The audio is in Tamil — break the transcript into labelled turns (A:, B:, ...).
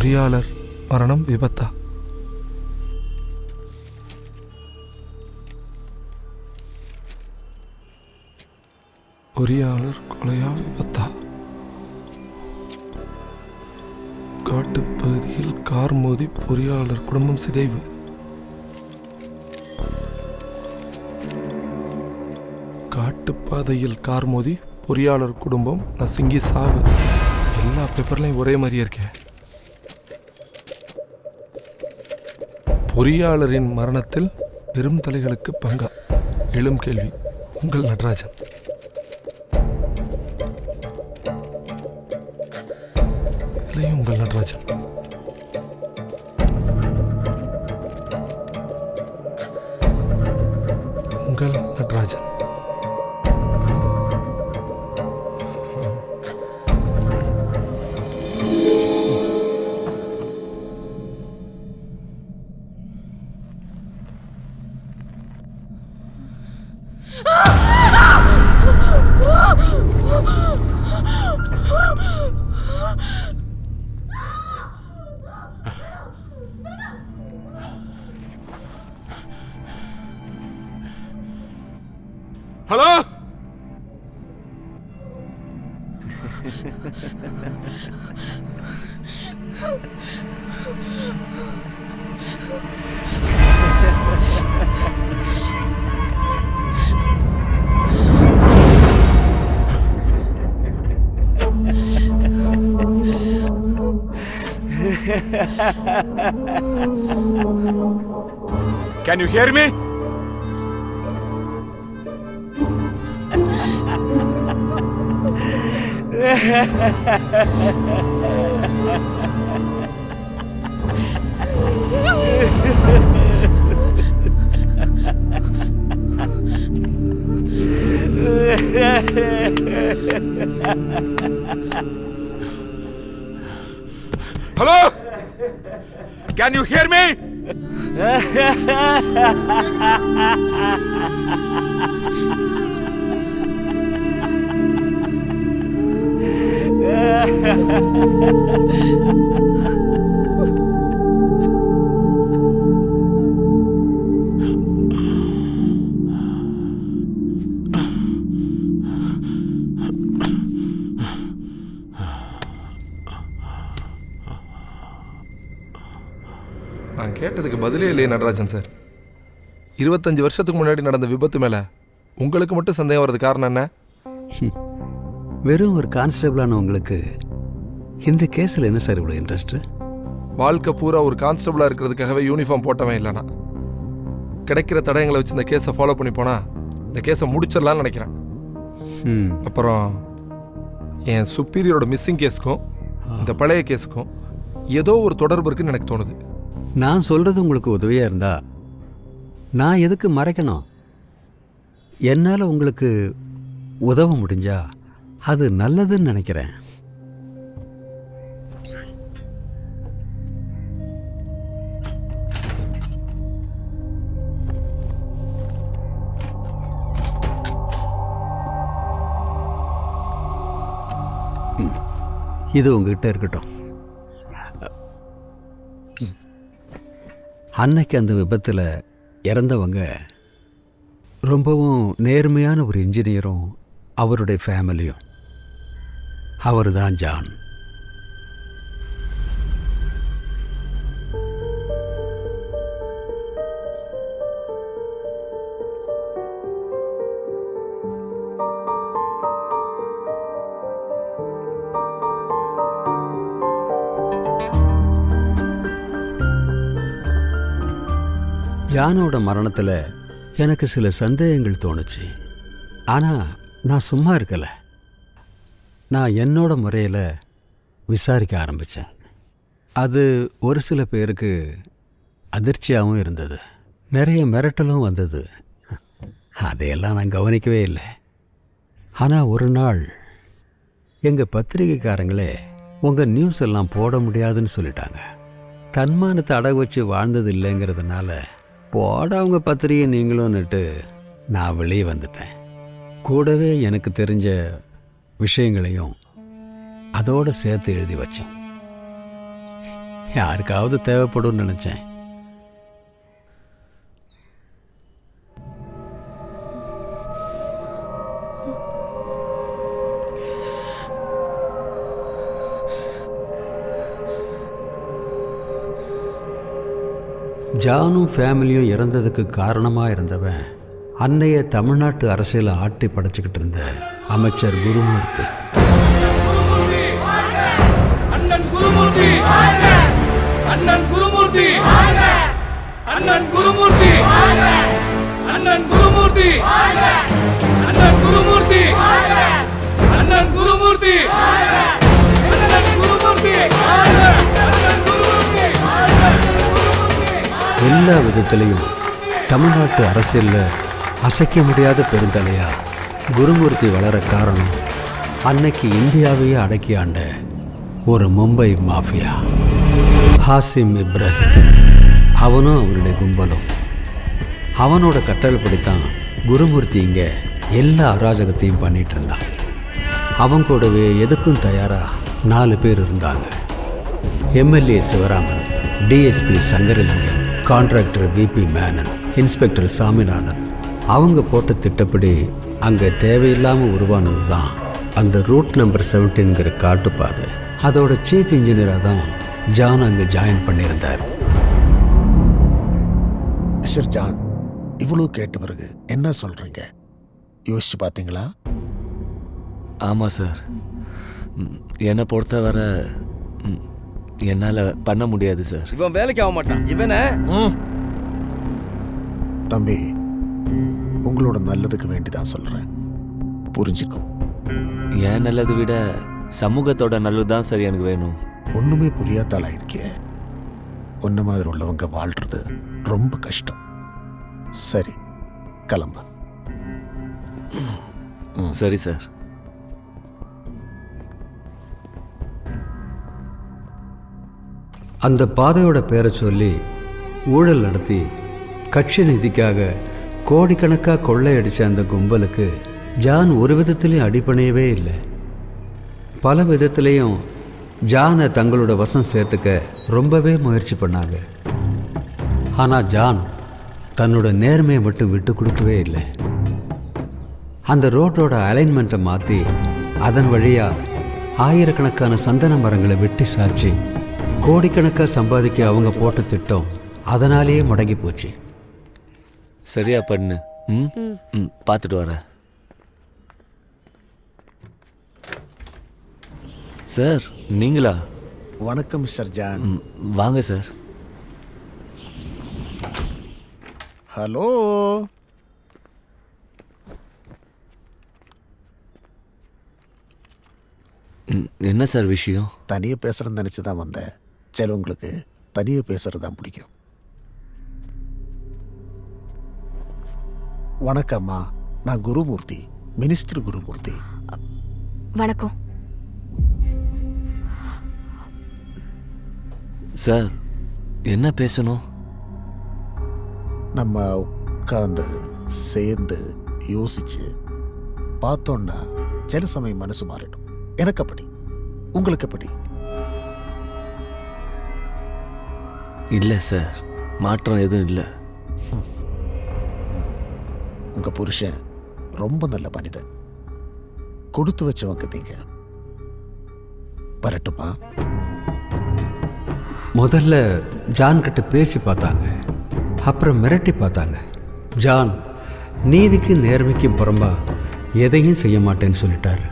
A: பொறியாளர் மரணம் விபத்தா? பொறியாளர் கொலையா விபத்தா? காட்டுப்பகுதியில் கார் மோதி பொறியாளர் குடும்பம் சிதைவு. காட்டுப்பாதையில் கார் மோதி பொறியாளர் குடும்பம் நசுங்கி சாவு. எல்லா பேப்பர்லையும் ஒரே மாதிரியே இருக்கேன். பொறியாளரின் மரணத்தில் பெரும் தலைகளுக்கு பங்கா? எழும் கேள்வி. உங்கள் நடராஜன். இதுலயும் உங்கள் நடராஜன். உங்கள் Natarajan.
B: Hello, can you hear me? Hello? Can you hear me?
A: நான் கேட்டதுக்கு பதிலே இல்லையே நடராஜன் சார். 25 வருஷத்துக்கு முன்னாடி நடந்த விபத்து மேலே உங்களுக்கு மட்டும் சந்தேகம் வர்றது காரணம் என்ன?
C: வெறும் ஒரு கான்ஸ்டபிளான உங்களுக்கு இந்த கேஸில் என்ன சார் இவ்வளோ இன்ட்ரெஸ்ட்?
A: வாழ்க்கை பூரா ஒரு கான்ஸ்டபிளாக இருக்கிறதுக்காகவே யூனிஃபார்ம் போட்டவன் இல்லைனா கிடைக்கிற தடயங்களை வச்சு இந்த கேஸை ஃபாலோ பண்ணி போனால் இந்த கேஸை முடிச்சிடலான்னு நினைக்கிறேன். அப்புறம் என் சுப்பீரியரோட மிஸ்ஸிங் கேஸுக்கும் இந்த பழைய கேஸுக்கும் ஏதோ ஒரு தொடர்பு இருக்குன்னு எனக்கு தோணுது.
C: நான் சொல்கிறது உங்களுக்கு உதவியாக இருந்தா நான் எதுக்கு மறைக்கணும்? என்னால் உங்களுக்கு உதவ முடிஞ்சா அது நல்லதுன்னு நினைக்கிறேன். இது உங்ககிட்ட இருக்கட்டும். அன்னைக்கு அந்த விபத்தில் இறந்தவங்க ரொம்பவும் நேர்மையான ஒரு இன்ஜினியரும் அவருடைய ஃபேமிலியும். அவர் தான் ஜான். ஜானோட மரணத்தில் எனக்கு சில சந்தேகங்கள் தோணுச்சு. ஆனால் நான் சும்மா இருக்கலை. நான் என்னோட முறையில் விசாரிக்க ஆரம்பித்தேன். அது ஒரு சில பேருக்கு அதிர்ச்சியாகவும் இருந்தது, நிறைய மிரட்டலும் வந்தது. அதையெல்லாம் நான் கவனிக்கவே இல்லை. ஆனால் ஒரு நாள் எங்கள் பத்திரிகைக்காரங்களே உங்கள் நியூஸ் எல்லாம் போட முடியாதுன்னு சொல்லிட்டாங்க. தன்மானத்தை அடகு வச்சு வாழ்ந்தது இல்லைங்கிறதுனால போட அவங்க பத்திரிகை நீங்களும்னுட்டு நான் வெளியே வந்துட்டேன். கூடவே எனக்கு தெரிஞ்ச விஷயங்களையும் அதோடு சேர்த்து எழுதி வச்சேன். யாருக்காவது தேவைப்படும்னு நினச்சேன். ஜானும் ஃபேமிலியும் இறந்ததுக்கு காரணமாக இருந்தவன் அன்னைய தமிழ்நாட்டு அரசியலை ஆட்டி படைச்சிக்கிட்டு இருந்த அமைச்சர் குருமூர்த்தி.
D: அண்ணன் குருமூர்த்தி, அண்ணன் குருமூர்த்தி, அண்ணன் குருமூர்த்தி, அண்ணன் குருமூர்த்தி, அண்ணன் குருமூர்த்தி, அண்ணன் குருமூர்த்தி, அண்ணன் குருமூர்த்தி, அண்ணன் குருமூர்த்தி.
C: எல்லா விதத்திலையும் தமிழ்நாட்டு அரசியலில் அசைக்க முடியாத பெருந்தலையா குருமூர்த்தி வளர காரணம் அன்னைக்கு இந்தியாவையே அடக்கி ஆண்ட ஒரு மும்பை மாஃபியா ஹாசிம் இப்ராஹிம். அவனும் அவனுடைய கும்பலும். அவனோட கட்டளைப்படித்தான் குருமூர்த்தி இங்கே எல்லா அராஜகத்தையும் பண்ணிட்டு இருந்தான். அவன் கூடவே எதுக்கும் தயாராக 4 பேர் இருந்தாங்க. MLA Sivaraman, DSP Sankaralingam, contractor VP Menon, inspector Saminathan. அவங்க போட்ட திட்டப்படி அங்கே தேவையில்லாமல் உருவானது தான் அந்த ரூட் நம்பர் 17ங்கிற காட்டுப்பாதை. அதோட சீஃப் இன்ஜினியராக தான் ஜான் அங்கே ஜாயின் பண்ணியிருந்தார்.
E: மிஸ்டர் ஜான், இவ்வளோ கேட்ட பிறகு என்ன சொல்கிறீங்க? யோசிச்சு பார்த்தீங்களா?
F: ஆமாம் சார், என்னை பொறுத்தவரை என்னால் பண்ண முடியாது சார்.
G: இவன் வேலைக்கு ஆக மாட்டான். இவனை
E: தம்பி, உங்களோட நல்லதுக்கு வேண்டி தான் சொல்கிறேன், புரிஞ்சுக்கும்.
F: என் நல்லதை விட சமூகத்தோட நல்லது தான் சார் எனக்கு வேணும்.
E: ஒன்றுமே புரியாதாளா இருக்கே. ஒன்றை மாதிரி உள்ளவங்க வாழ்கிறது ரொம்ப கஷ்டம். சரி, கிளம்பு.
F: சரி சார்.
C: அந்த பாதையோட பேரை சொல்லி ஊழல் நடத்தி கட்சி நிதிக்காக கோடிக்கணக்காக கொள்ளையடித்த அந்த கும்பலுக்கு ஜான் ஒரு விதத்துலேயும் அடிபணியவே இல்லை. பல விதத்துலேயும் ஜானை தங்களோட வசம் சேர்த்துக்க ரொம்பவே முயற்சி பண்ணாங்க. ஆனால் ஜான் தன்னோட நேர்மையை மட்டும் விட்டு கொடுக்கவே இல்லை. அந்த ரோட்டோட அலைன்மெண்ட்டை மாற்றி அதன் வழியாக ஆயிரக்கணக்கான சந்தன மரங்களை வெட்டி சாய்ச்சி கோடிக்கணக்காக சம்பாதிக்க அவங்க போட்ட திட்டம் அதனாலேயே முடங்கி போச்சு.
F: சரியா பண்ணு. பார்த்துட்டு வரேன் சார். நீங்களா?
E: வணக்கம் மிஸ்டர் ஜான்.
F: வாங்க சார்.
E: ஹலோ.
F: என்ன சார் விஷயம்?
E: தனியாக பேசுகிறேன்னு நினச்சி தான் வந்தேன். சிலவங்களுக்கு தனியாக பேசுகிறது தான் பிடிக்கும். வணக்கம்மா, நான் குருமூர்த்தி, மினிஸ்டர் குருமூர்த்தி.
H: வணக்கம்
F: சார். என்ன பேசணும்?
E: நம்ம உட்காந்து சேர்ந்து யோசிச்சு பார்த்தோன்னா சில சமயம் மனசு மாறிடும். எனக்கு அப்படி, உங்களுக்கு எப்படி?
F: இல்லை சார், மாற்றம் எதுவும் இல்லை.
E: உங்க புருஷன் ரொம்ப நல்ல மனிதன், கொடுத்து வச்சவங்க நீங்க. வரட்டுமா?
C: முதல்ல ஜான் கிட்ட பேசி பார்த்தாங்க, அப்புறம் மிரட்டி பார்த்தாங்க. ஜான் நீதிக்கு நேர்மைக்கும் புறம்பா எதையும் செய்ய மாட்டேன்னு சொல்லிட்டார்.